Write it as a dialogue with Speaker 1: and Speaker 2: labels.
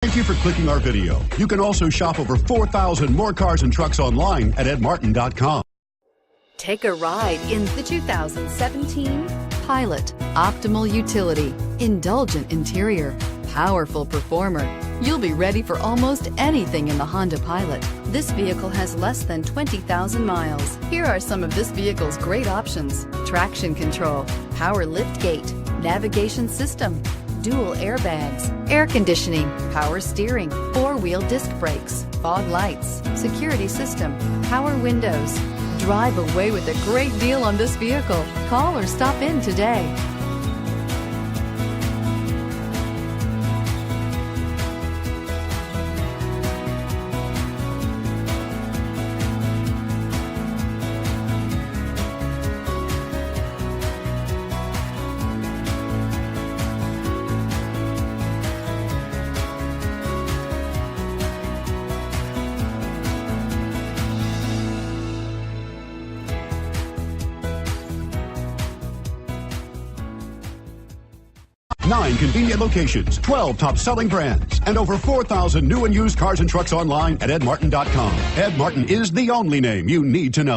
Speaker 1: Thank you for clicking our video. You can also shop over 4,000 more cars and trucks online at edmartin.com.
Speaker 2: Take a ride in the 2017 Pilot. Optimal utility, indulgent interior, powerful performer. You'll be ready for almost anything in the Honda Pilot. This vehicle has less than 20,000 miles. Here are some of this vehicle's great options: traction control, power liftgate, navigation system, dual airbags, air conditioning, power steering, four-wheel disc brakes, fog lights, security system, power windows. Drive away with a great deal on this vehicle. Call or stop in today.
Speaker 1: Nine convenient locations, 12 top-selling brands, and over 4,000 new and used cars and trucks online at edmartin.com. Ed Martin is the only name you need to know.